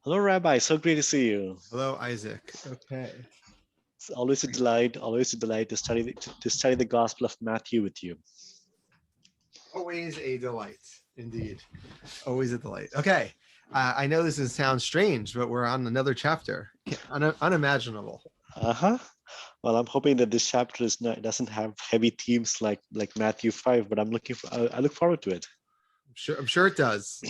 Hello, Rabbi. So great to see you. Hello, Isaac. Okay. It's always a delight to study the Gospel of Matthew with you. Always a delight, indeed. Always a delight. Okay. I know sounds strange, but we're on another chapter. Unimaginable. Uh-huh. Well, I'm hoping that this chapter doesn't have heavy themes like Matthew 5, but I look forward to it. I'm sure it does.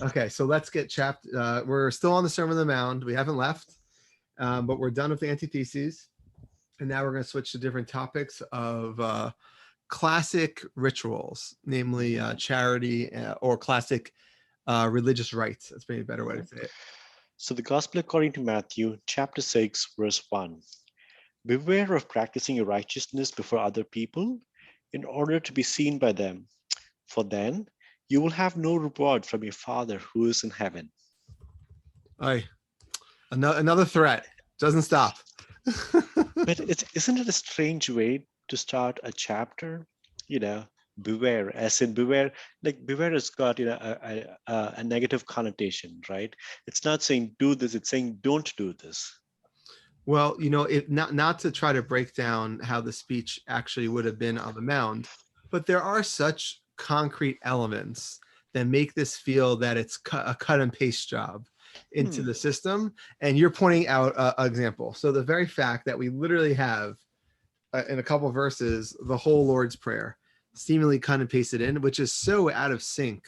Okay, so let's get chapter. We're still on the Sermon on the Mount. We haven't left, but we're done with the antitheses, and now we're going to switch to different topics of classic rituals, namely charity or classic religious rites. That's maybe a better way to say it. So the Gospel according to Matthew, chapter 6, verse 1. Beware of practicing your righteousness before other people in order to be seen by them, for then you will have no reward from your Father who is in heaven. Aye. Another threat. Doesn't stop. But isn't it a strange way to start a chapter? Beware, as in beware, like beware has got a negative connotation, right? It's not saying do this, it's saying don't do this. Well, it not to try to break down how the speech actually would have been on the mound, but there are such concrete elements that make this feel that it's a cut and paste job into the system. And you're pointing out an example. So the very fact that we literally have in a couple of verses the whole Lord's Prayer seemingly cut and pasted in, which is so out of sync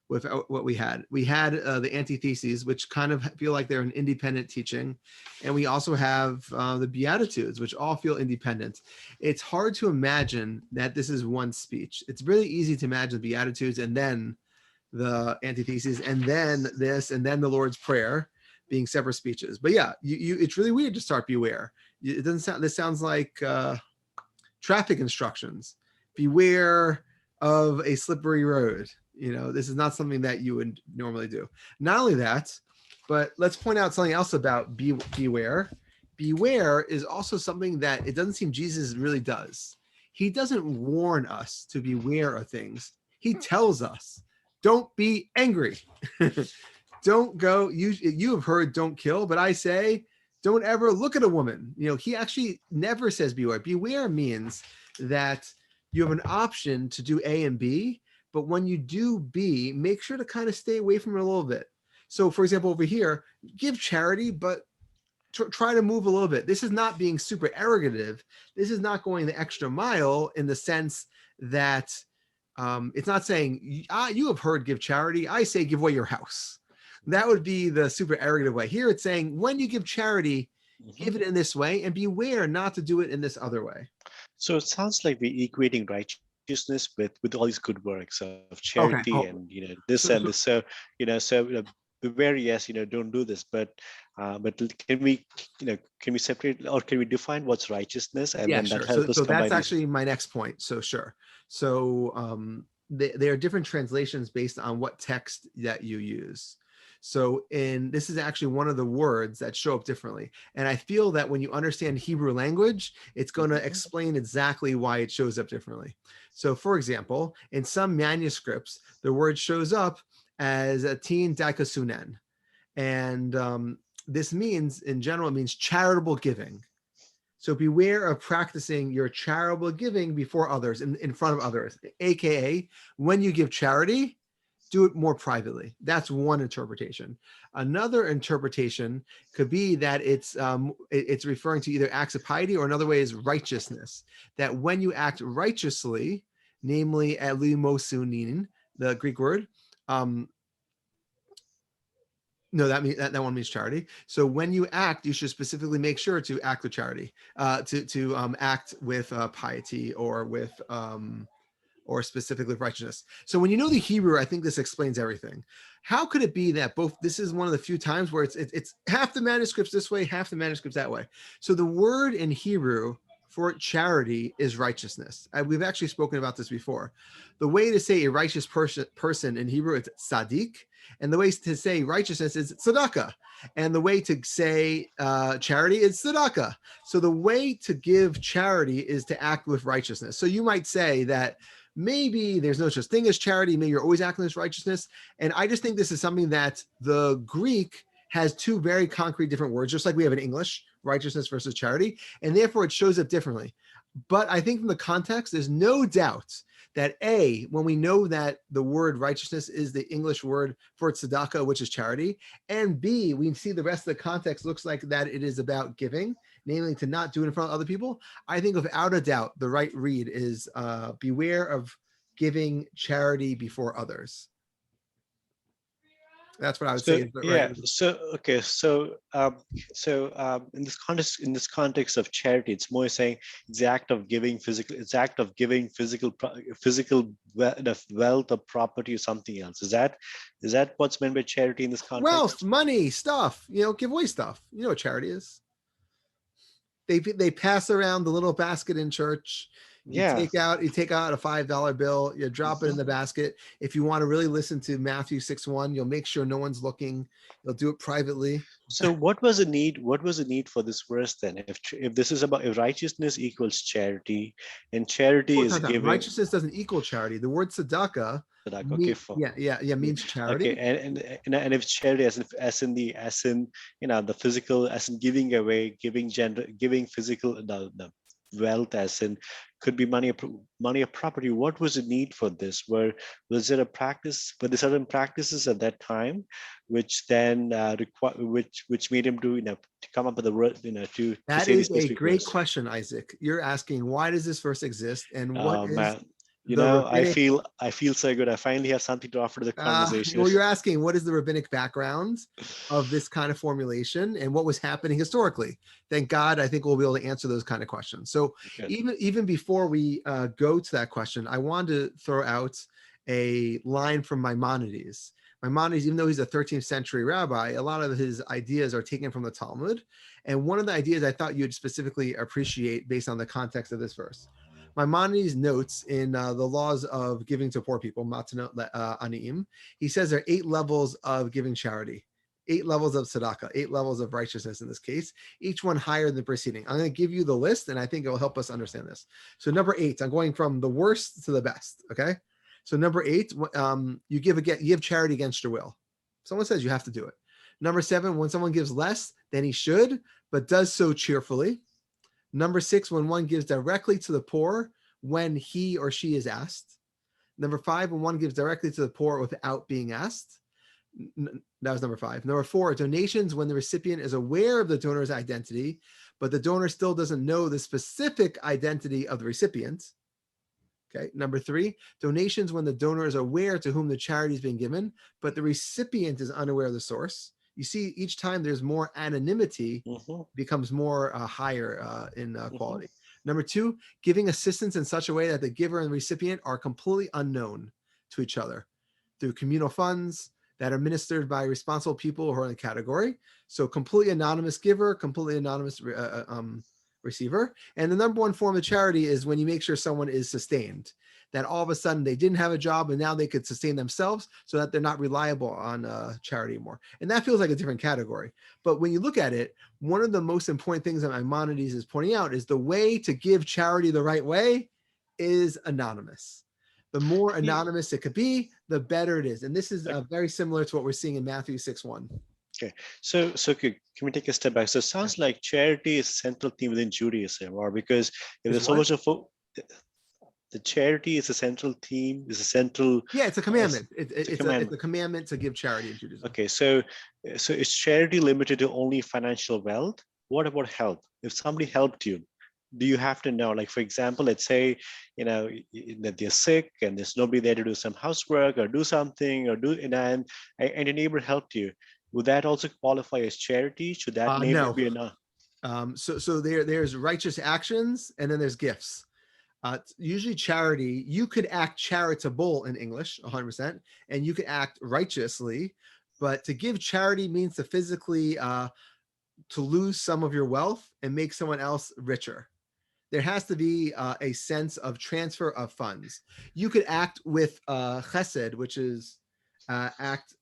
with what we had. We had the antitheses, which kind of feel like they're an independent teaching. And we also have the Beatitudes, which all feel independent. It's hard to imagine that this is one speech. It's really easy to imagine the Beatitudes and then the antitheses and then this and then the Lord's Prayer being separate speeches. But yeah, it's really weird to start beware. It doesn't sound, this sounds like traffic instructions. Beware of a slippery road. This is not something that you would normally do. Not only that, but let's point out something else about beware. Beware is also something that it doesn't seem Jesus really does. He doesn't warn us to beware of things. He tells us, don't be angry. Don't go, you have heard don't kill, but I say, don't ever look at a woman. He actually never says beware. Beware means that you have an option to do A and B, but when you do B, make sure to kind of stay away from it a little bit. So for example, over here, give charity, but try to move a little bit. This is not being super arrogative. This is not going the extra mile in the sense that it's not saying, you have heard give charity, I say give away your house. That would be the super arrogant way. Here it's saying when you give charity, give it in this way and beware not to do it in this other way. So it sounds like we're equating righteousness with all these good works of charity and this and this. Beware, yes, don't do this, but can we separate or can we define what's righteousness and then sure. that helps us so combine that's actually my next point. So sure. So there are different translations based on what text that you use. So this is actually one of the words that show up differently. And I feel that when you understand Hebrew language, it's going to explain exactly why it shows up differently. So for example, in some manuscripts, the word shows up as a tin daikasunen. And this means, in general, it means charitable giving. So beware of practicing your charitable giving before others, in front of others, AKA when you give charity, do it more privately. That's one interpretation. Another interpretation could be that it's referring to either acts of piety or another way is righteousness. That when you act righteously, namely elimosunin, the Greek word, no, that one means charity. So when you act, you should specifically make sure to act with charity, to act with piety or with or specifically righteousness. So when you know the Hebrew, I think this explains everything. How could it be that both, this is one of the few times where it's half the manuscripts this way, half the manuscripts that way. So the word in Hebrew for charity is righteousness. We've actually spoken about this before. The way to say a righteous person in Hebrew is tzaddik, and the way to say righteousness is tzedakah. And the way to say charity is tzedakah. So the way to give charity is to act with righteousness. So you might say that maybe there's no such thing as charity. Maybe you're always acting as righteousness. And I just think this is something that the Greek has two very concrete different words, just like we have in English, righteousness versus charity, and therefore it shows up differently. But I think from the context, there's no doubt that A, when we know that the word righteousness is the English word for tzedakah, which is charity, and B, we see the rest of the context looks like that it is about giving, namely to not do it in front of other people. I think without a doubt, the right read is beware of giving charity before others. That's what I would say So is the right yeah, read. so okay, in this context of charity, it's more saying it's the act of giving physical, it's act of giving physical wealth or property or something else. Is that what's meant by charity in this Wealth, context? money, stuff, give away stuff. You know what charity is. They pass around the little basket in church. Yeah. You take out a $5 bill, you drop it in Mhm. the basket. If you want to really listen to Matthew 6:1, you'll make sure no one's looking. You'll do it privately. So what was the need? What was the need for this verse then? If this is about if righteousness equals charity, and charity Well, is giving, righteousness doesn't equal charity. The word tzedakah like okay, means okay, charity. and if charity as in the physical, as in giving away, giving physical the wealth, as in could be money or property. What was the need for this? Was there a practice? Were there certain practices at that time which then which made him do to come up with the word to That say these is a specific great words? question, Isaac. You're asking why does this verse exist and what is Man, the rabbinic. I feel so good. I finally have something to offer to the conversation. Well, you're asking what is the rabbinic background of this kind of formulation and what was happening historically. Thank God, I think we'll be able to answer those kind of questions. So Good. even before we go to that question, I wanted to throw out a line from Maimonides. Maimonides, even though he's a 13th century rabbi, a lot of his ideas are taken from the Talmud. And one of the ideas I thought you'd specifically appreciate based on the context of this verse. Maimonides notes in the laws of giving to poor people, Matanot Aniyim, he says there are 8 levels of giving charity, 8 levels of tzedakah, 8 levels of righteousness in this case, each one higher than the preceding. I'm going to give you the list, and I think it will help us understand this. So number 8, I'm going from the worst to the best. Okay. So number 8, you give charity against your will. Someone says you have to do it. Number 7, when someone gives less than he should, but does so cheerfully. Number 6, when one gives directly to the poor when he or she is asked. Number 5, when one gives directly to the poor without being asked. That was number 5. Number 4, donations when the recipient is aware of the donor's identity, but the donor still doesn't know the specific identity of the recipient. Okay. Number 3, donations when the donor is aware to whom the charity is being given, but the recipient is unaware of the source. You see, each time there's more anonymity, Mhm, becomes more higher in mhm. quality. Number 2, giving assistance in such a way that the giver and recipient are completely unknown to each other through communal funds that are administered by responsible people who are in the category. So completely anonymous giver, completely anonymous receiver. And the number one form of charity is when you make sure someone is sustained, that all of a sudden they didn't have a job and now they could sustain themselves so that they're not reliable on charity anymore. And that feels like a different category. But when you look at it, one of the most important things that Maimonides is pointing out is the way to give charity the right way is anonymous. The more Ye- anonymous it could be, the better it is. And this is very similar to what we're seeing in Matthew 6:1. Okay, so can we take a step back? So it sounds like charity is a central theme within Judaism, or because if Is there's so what? much of the charity is a central theme, is a central Yeah, it's a uh, commandment. it's a It's a commandment. commandment to give charity in Judaism. Okay, so is charity limited to only financial wealth? What about help? If somebody helped you, do you have to know? Like for example, let's say that they're sick and there's nobody there to do some housework or do something or and your neighbor helped you. Would that also qualify as charity? Should that neighbor No. be enough? So there's righteous actions and then there's gifts. Usually charity, you could act charitable in English 100%, and you could act righteously, but to give charity means to physically to lose some of your wealth and make someone else richer. There has to be a sense of transfer of funds. You could act with chesed, which is act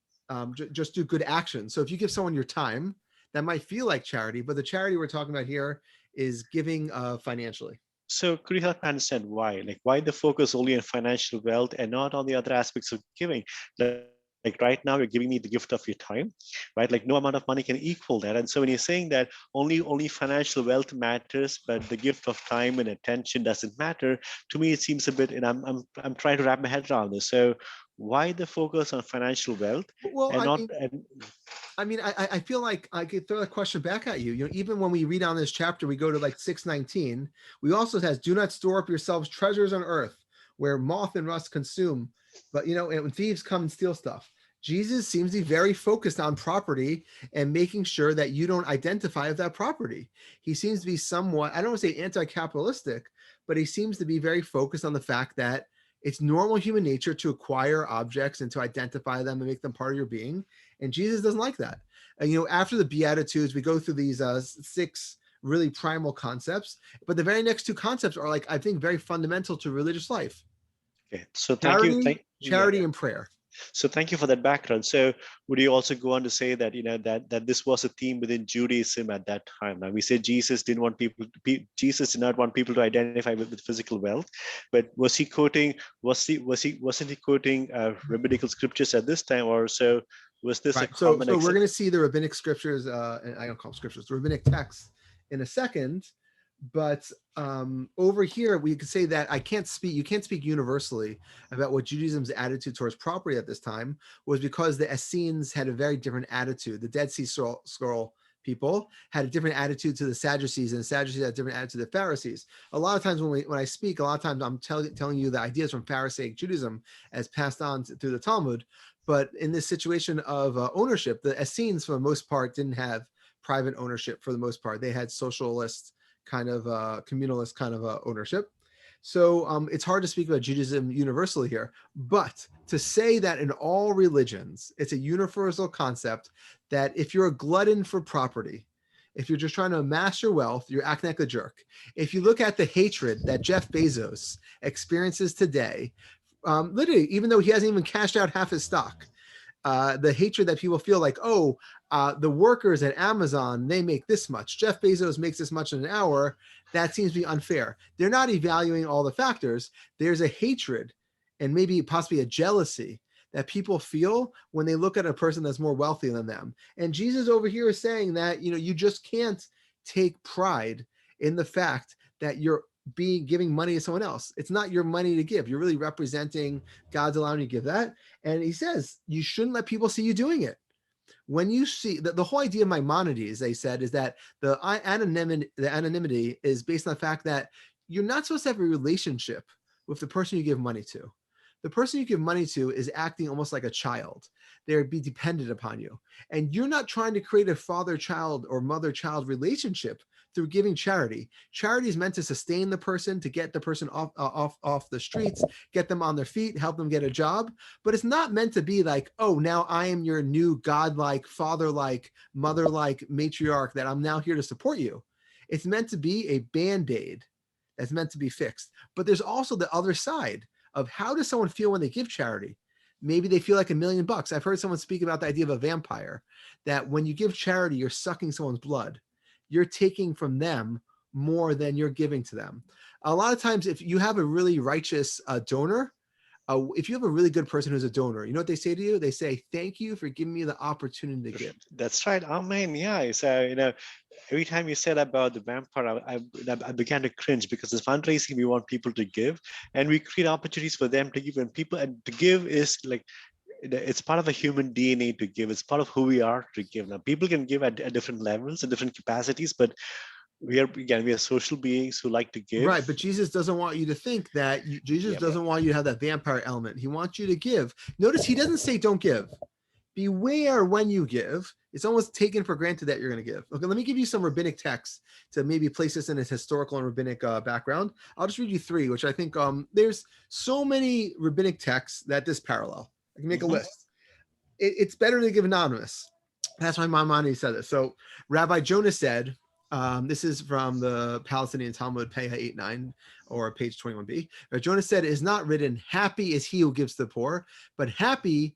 just do good actions. So if you give someone your time, that might feel like charity, but the charity we're talking about here is giving financially. So could you help me understand why? Like why the focus only on financial wealth and not on the other aspects of giving? Like right now, you're giving me the gift of your time, right? Like no amount of money can equal that. And so when you're saying that only financial wealth matters, but the gift of time and attention doesn't matter, to me it seems a bit. And I'm trying to wrap my head around this. So why the focus on financial wealth Well, and I not mean, and I feel like I could throw that question back at you. You know, even when we read on this chapter, we go to like 6:19. We also says, "Do not store up yourselves treasures on earth, where moth and rust consume, but you know, and when thieves come and steal stuff." Jesus seems to be very focused on property and making sure that you don't identify with that property. He seems to be somewhat, I don't want to say anti-capitalistic, but he seems to be very focused on the fact that it's normal human nature to acquire objects and to identify them and make them part of your being, and Jesus doesn't like that. And you know, after the Beatitudes, we go through these six really primal concepts, but the very next two concepts are like I think very fundamental to religious life: okay. So thank you. charity, charity, and prayer. So thank you for that background. So would you also go on to say that that this was a theme within Judaism at that time? Now we say Jesus didn't want people to be, Jesus did not want people to identify with physical wealth, but was he quoting wasn't he quoting rabbinical scriptures at this time, or so was this a Right. So common so we're going to see the rabbinic scriptures, and I don't call them scriptures, the rabbinic texts in a second. But over here, we could say that you can't speak universally about what Judaism's attitude towards property at this time was, because the Essenes had a very different attitude. The Dead Sea Scroll people had a different attitude to the Sadducees, and the Sadducees had a different attitude to the Pharisees. A lot of times when I speak, a lot of times I'm telling you the ideas from Pharisaic Judaism as passed on through the Talmud. But in this situation of ownership, the Essenes, for the most part, didn't have private ownership. For the most part, they had socialist kind of communalist kind of ownership. So it's hard to speak about Judaism universally here, but to say that in all religions, it's a universal concept that if you're a glutton for property, if you're just trying to amass your wealth, you're acting like a jerk. If you look at the hatred that Jeff Bezos experiences today, literally, even though he hasn't even cashed out half his stock, the hatred that people feel like, oh, the workers at Amazon, they make this much. Jeff Bezos makes this much in an hour. That seems to be unfair. They're not evaluating all the factors. There's a hatred and maybe possibly a jealousy that people feel when they look at a person that's more wealthy than them. And Jesus over here is saying that, you know, you just can't take pride in the fact that you're giving money to someone else. It's not your money to give. You're really representing God's allowing you to give that. And he says you shouldn't let people see you doing it. When you see the whole idea of Maimonides, they said, is that the anonymity is based on the fact that you're not supposed to have a relationship with the person you give money to. The person you give money to is acting almost like a child. They'd be dependent upon you. And you're not trying to create a father-child or mother-child relationship through giving charity. Charity is meant to sustain the person, to get the person off the streets, get them on their feet, help them get a job. But it's not meant to be like, oh, now I am your new godlike, father-like, mother-like matriarch that I'm now here to support you. It's meant to be a band-aid that's meant to be fixed. But there's also the other side of how does someone feel when they give charity? Maybe they feel like $1,000,000. I've heard someone speak about the idea of a vampire, that when you give charity, you're sucking someone's blood. You're taking from them more than you're giving to them. A lot of times, if you have a really righteous donor, if you have a really good person who's a donor, you know what they say to you? They say, thank you for giving me the opportunity to give. That's right. Amen. Yeah. So, every time you said about the vampire, I began to cringe because as fundraising, we want people to give and we create opportunities for them to give. And people, and to give is like, it's part of the human DNA to give. It's part of who we are to give. Now, people can give at different levels and different capacities, but we are social beings who like to give. Right, but Jesus doesn't want you to think that. Jesus Yeah, yeah. doesn't want you to have that vampire element. He wants you to give. Notice he doesn't say don't give. Beware when you give. It's almost taken for granted that you're going to give. Okay, let me give you some rabbinic texts to maybe place this in its historical and rabbinic background. I'll just read you three, which I think there's so many rabbinic texts that this parallel. I can make a list. It's better to give anonymous. That's why Maimonides said this. So Rabbi Jonah said, this is from the Palestinian Talmud, Peah 8-9, or page 21b. Jonah said, it is not written, happy is he who gives to the poor, but happy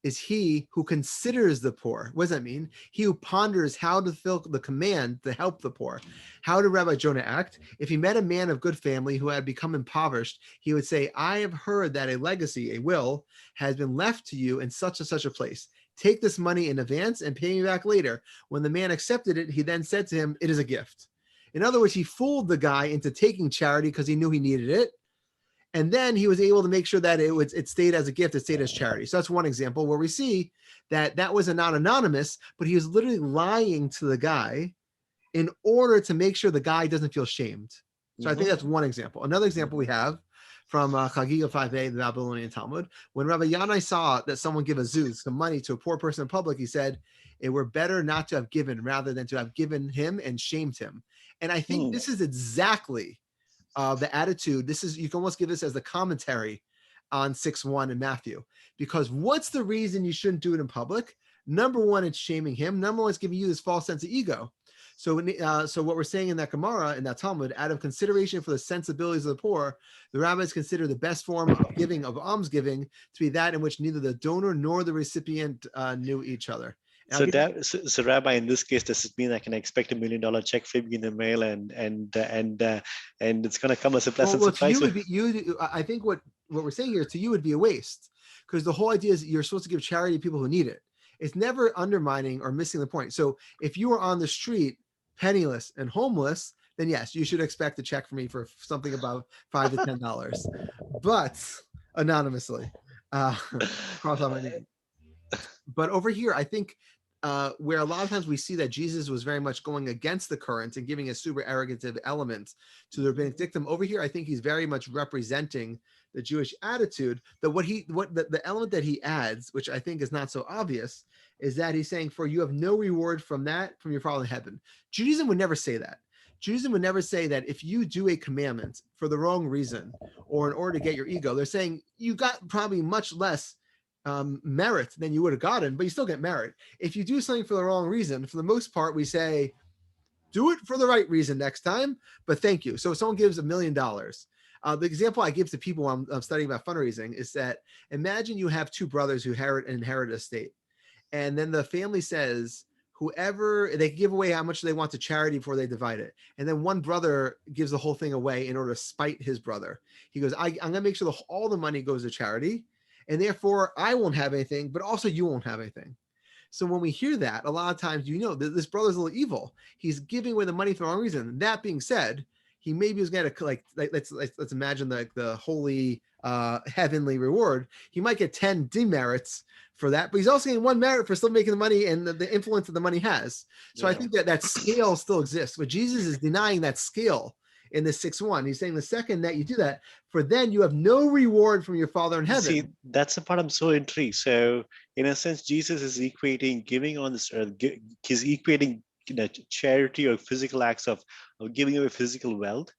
is he who considers the poor. What does that mean? He who ponders how to fulfill the command to help the poor. How did Rabbi Jonah act? If he met a man of good family who had become impoverished, he would say, I have heard that a legacy, a will, has been left to you in such and such a place. Take this money in advance and pay me back later. When the man accepted it, he then said to him, it is a gift. In other words, he fooled the guy into taking charity because he knew he needed it. And then he was able to make sure that it stayed as a gift, it stayed as charity. So that's one example where we see that was not anonymous, but he was literally lying to the guy in order to make sure the guy doesn't feel shamed. So I think that's one example. Another example we have from Chagiga 5a, the Babylonian Talmud, when Rabbi Yanai saw that someone give a zuz, some money to a poor person in public, he said, it were better not to have given rather than to have given him and shamed him. And I think this is exactly the attitude. This is, you can almost give this as the commentary on 6:1 in Matthew, because what's the reason you shouldn't do it in public? Number one, it's shaming him. Number one, it's giving you this false sense of ego. So what we're saying in that Gemara, in that Talmud, out of consideration for the sensibilities of the poor, the rabbis consider the best form of giving, of almsgiving, to be that in which neither the donor nor the recipient knew each other. So, Rabbi, in this case, does it mean I can expect $1 million check from you in the mail, and it's going to come as a pleasant surprise? To you, I think what we're saying here to you would be a waste, because the whole idea is you're supposed to give charity to people who need it. It's never undermining or missing the point. So if you were on the street, penniless and homeless, then yes, you should expect a check from me for something about $5 to $10, but anonymously, cross out my name. But over here, I think where a lot of times we see that Jesus was very much going against the current and giving a super arrogative element to the rabbinic dictum. Over here, I think he's very much representing the Jewish attitude. That the element that he adds, which I think is not so obvious, is that he's saying, for you have no reward from that from your Father in heaven. Judaism would never say that. Judaism would never say that if you do a commandment for the wrong reason or in order to get your ego, they're saying you got probably much less merit than you would have gotten, but you still get merit. If you do something for the wrong reason, for the most part, we say, do it for the right reason next time, but thank you. So if someone gives $1 million, the example I give to people when I'm studying about fundraising is that imagine you have two brothers who inherit a estate, and then the family says, whoever, they give away how much they want to charity before they divide it. And then one brother gives the whole thing away in order to spite his brother. He goes, I'm going to make sure all the money goes to charity, and therefore I won't have anything, but also you won't have anything. So when we hear that, a lot of times, this brother's a little evil. He's giving away the money for the wrong reason. That being said, he maybe was going to let's imagine the holy heavenly reward. He might get 10 demerits for that, but he's also getting 1 merit for still making the money and the influence that the money has. So I think that scale still exists, but Jesus is denying that scale in this 6:1. He's saying the second that you do that, for then you have no reward from your Father in heaven. See, that's the part I'm so intrigued. So in a sense, Jesus is equating giving on this earth, he's equating charity or physical acts of giving away physical wealth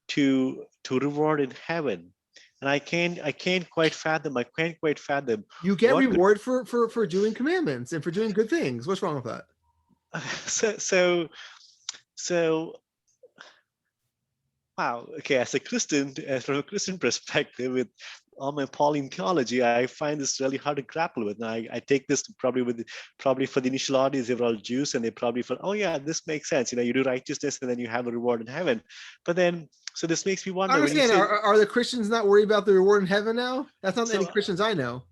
to reward in heaven. And I can't quite fathom. You get reward for doing commandments and for doing good things. What's wrong with that? So wow. Okay, as a Christian, from a Christian perspective, with all my Pauline theology, I find this really hard to grapple with. Now, I take this probably for the initial audience, they were all Jews, and they probably felt, oh yeah, this makes sense. You do righteousness, and then you have a reward in heaven. But then, so this makes me wonder. I understand. Are the Christians not worried about the reward in heaven now? That's not any Christians I know.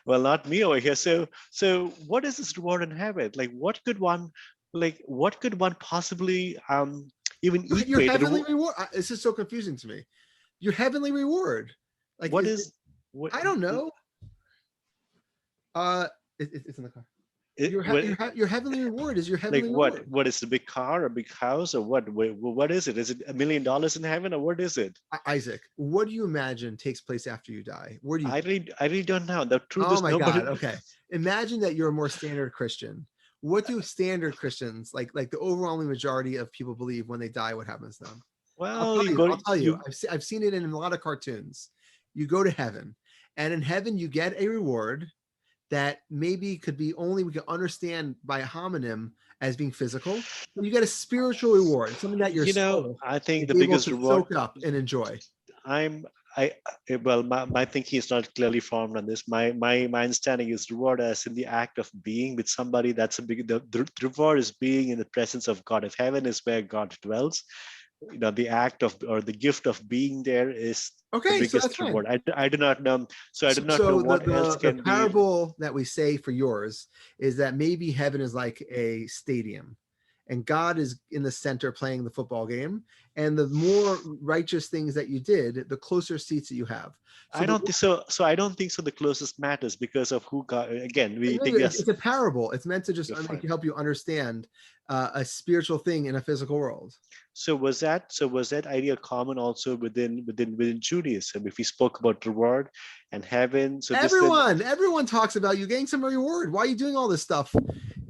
Well, not me over here. So what is this reward in heaven? What could one possibly even equate? Your heavenly reward. This is so confusing to me. Your heavenly reward. What is? I don't know. It's in the car. Your heavenly reward is your heavenly reward. What is the big car, a big house, or what? What is it? Is it $1 million in heaven, or what is it? Isaac, what do you imagine takes place after you die? Where do you? I really don't know. The truth is, oh my God. Okay, imagine that you're a more standard Christian. What do standard Christians, like the overwhelming majority of people, believe when they die? What happens to them? Well, I'll tell you. I've seen it in a lot of cartoons. You go to heaven, and in heaven you get a reward that maybe could be only we can understand by a homonym as being physical. But you get a spiritual reward, something that your soul I think the biggest reward soak up and enjoy. my thinking is not clearly formed on this. My understanding is reward as in the act of being with somebody. That's a big the reward is being in the presence of God. If heaven is where God dwells, the act of or the gift of being there is the Okay, so that's biggest fine. reward. I do not know. So I do not know So what else the can be. parable that we say for yours is that maybe heaven is like a stadium, and God is in the center playing the football game. And the more righteous things that you did, the closer seats that you have. So I don't think so. So I don't think so. The closest matters because of who God. Again, we think yes, it's a parable. It's meant to just you're fine. help you understand a spiritual thing in a physical world. So was that idea common also within Judaism? If we spoke about reward and heaven, so this then Everyone talks about you getting some reward. Why are you doing all this stuff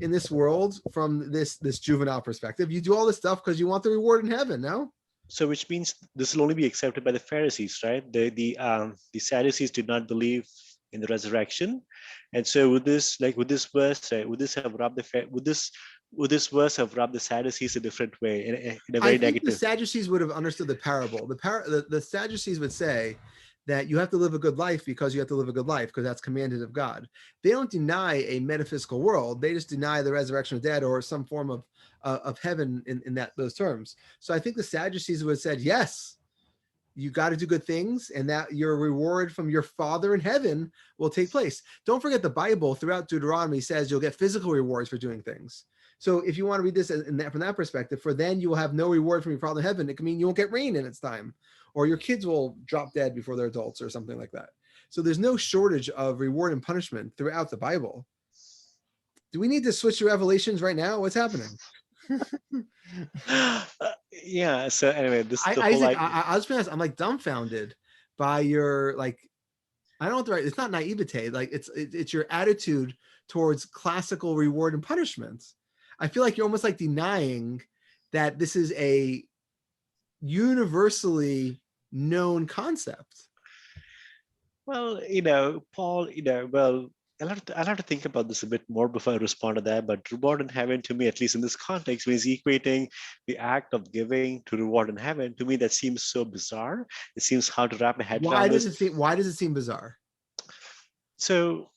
in this world from this juvenile perspective? You do all this stuff because you want the reward in heaven, no? so which means this will only be accepted by the Pharisees, right? The Sadducees did not believe in the resurrection, and so with this verse, right, would this verse have rubbed the Sadducees a different way in a I very think the negative? Sadducees would have understood the parable. The Sadducees would say that you have to live a good life because you have to live a good life because that's commanded of God. They don't deny a metaphysical world. They just deny the resurrection of dead or some form of heaven in those terms. So I think the Sadducees would have said, yes, you got to do good things and that your reward from your Father in heaven will take place. Don't forget the Bible throughout Deuteronomy says you'll get physical rewards for doing things. So if you want to read this from that perspective, for then you will have no reward from your Father in heaven. It can mean you won't get rain in its time, or your kids will drop dead before they're adults or something like that. So there's no shortage of reward and punishment throughout the Bible. Do we need to switch to Revelations right now? What's happening? Yeah. So anyway, this the whole Isaac, idea. I was honest, I'm like dumbfounded by your like I don't know what the right. It's not naivete. Like it's your attitude towards classical reward and punishment. I feel like you're almost like denying that this is a universally known concept. Well, Paul, I'll have to think about this a bit more before I respond to that. But reward in heaven, to me, at least in this context, means equating the act of giving to reward in heaven. To me, that seems so bizarre. It seems hard to wrap my head around this. Why does it seem bizarre? So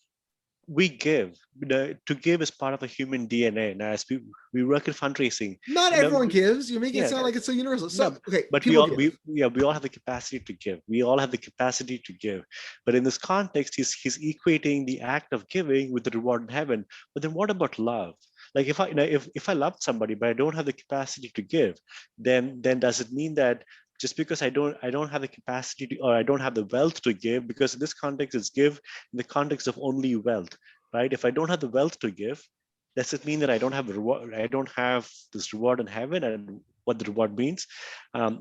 we give. To give is part of a human DNA. Now, as we work in fundraising, Not everyone gives. You're making it yeah, sound like it's so universal. no, So okay, but people give. we all have the capacity to give. We all have the capacity to give. But in this context, he's equating the act of giving with the reward in heaven. But then what about love? Like if I loved somebody but I don't have the capacity to give, then does it mean that just because I don't have the capacity to, or I don't have the wealth to give, because in this context it's give in the context of only wealth, right? If I don't have the wealth to give, does it mean that I don't have a reward? I don't have this reward in heaven, and what the reward means?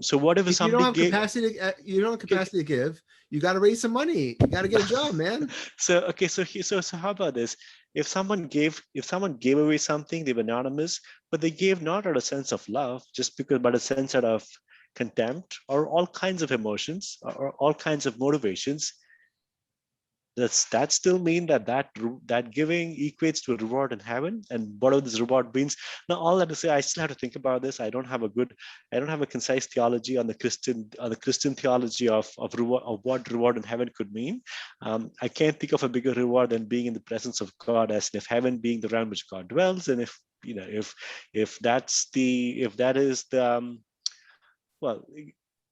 So what if If you don't somebody have gave? capacity, you don't have capacity to give. You got to raise some money. You got to get a job, man. So okay, so how about this? If someone gave away something, they were anonymous, but they gave not out of a sense of love, just because, but a sense out of contempt or all kinds of emotions or all kinds of motivations. Does that still mean that giving equates to a reward in heaven? And whatever this reward means. Now, all that to say, I still have to think about this. I don't have a concise theology on the Christian theology of what reward in heaven could mean. I can't think of a bigger reward than being in the presence of God, as if heaven being the realm which God dwells, and if that is the well,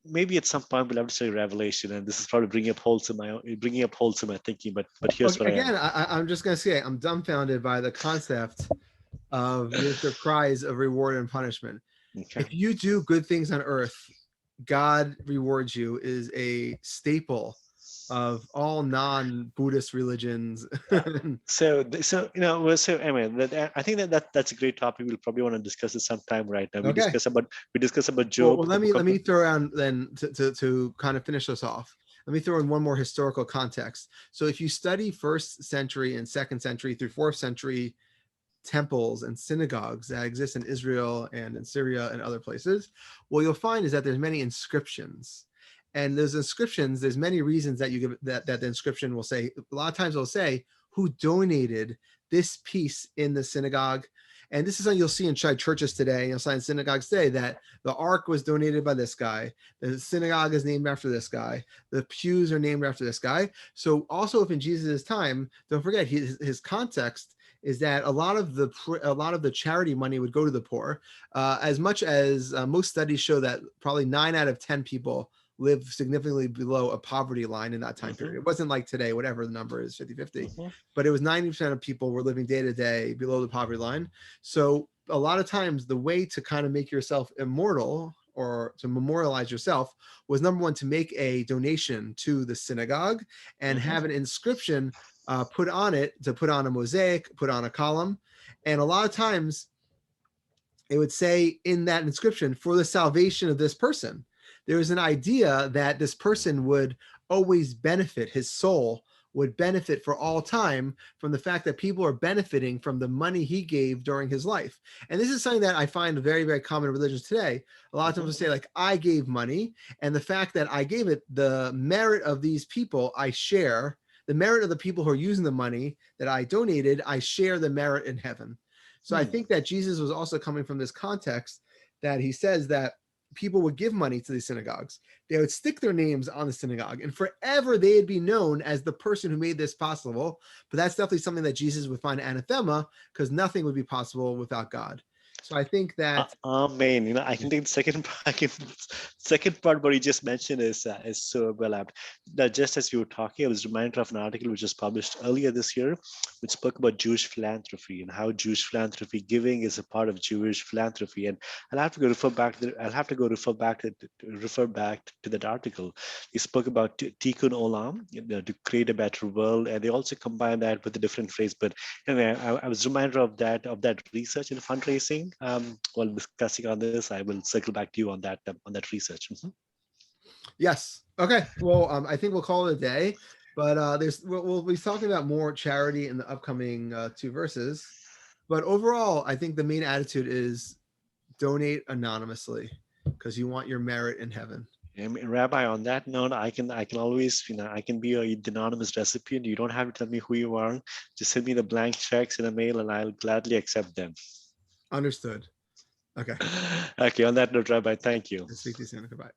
maybe at some point we'll have to study Revelation, and this is probably bringing up holes in my thinking. But here's what I am. Again, I'm just going to say I'm dumbfounded by the concept of your surprise of reward and punishment. Okay. If you do good things on earth, God rewards you is a staple of all non-Buddhist religions. So anyway, I think that's a great topic. We'll probably want to discuss it sometime right now. Okay. We discuss about Well, Job. let me throw around then to kind of finish us off. Let me throw in one more historical context. So if you study first century and second century through fourth century temples and synagogues that exist in Israel and in Syria and other places, what you'll find is that there's many inscriptions. And those inscriptions, there's many reasons that you give that the inscription will say, a lot of times it'll say who donated this piece in the synagogue. And this is something you'll see in churches today, you'll see in synagogues today, that the ark was donated by this guy, the synagogue is named after this guy, the pews are named after this guy. So also, if in Jesus' time, don't forget his context is that a lot of the charity money would go to the poor, as much as most studies show that probably 9 out of 10 people live significantly below a poverty line in that time period. It wasn't like today, whatever the number is, 50-50, but it was 90% of people were living day to day below the poverty line. So a lot of times the way to kind of make yourself immortal or to memorialize yourself was, number one, to make a donation to the synagogue and have an inscription put on it, to put on a mosaic, put on a column. And a lot of times it would say in that inscription, for the salvation of this person. There was an idea that this person would always benefit, his soul would benefit for all time from the fact that people are benefiting from the money he gave during his life. And this is something that I find very, very common in religions today. A lot of times they say, like, I gave money, and the fact that I gave it, the merit of these people I share, the merit of the people who are using the money that I donated, I share the merit in heaven. So I think that Jesus was also coming from this context that he says that people would give money to these synagogues. They would stick their names on the synagogue, and forever they'd be known as the person who made this possible. But that's definitely something that Jesus would find anathema, because nothing would be possible without God. So I think that Amen. I can take the second part what you just mentioned is so well apt. Now, just as you were talking, I was reminded of an article which was published earlier this year, which spoke about Jewish philanthropy and how Jewish philanthropy giving is a part of Jewish philanthropy. And I'll have to go refer back to that article. They spoke about tikkun olam, to create a better world, and they also combine that with a different phrase. But anyway, I was reminded of that research in fundraising. While discussing on this, I will circle back to you on that research. Yes. Okay. Well, I think we'll call it a day. But we'll be talking about more charity in the upcoming 2 verses. But overall, I think the main attitude is donate anonymously, because you want your merit in heaven. Rabbi, on that note, I can always, I can be a anonymous recipient. You don't have to tell me who you are. Just send me the blank checks in a mail, and I'll gladly accept them. Understood. Okay. Okay. On that note, Rabbi, thank you. I'll speak to you soon. Goodbye.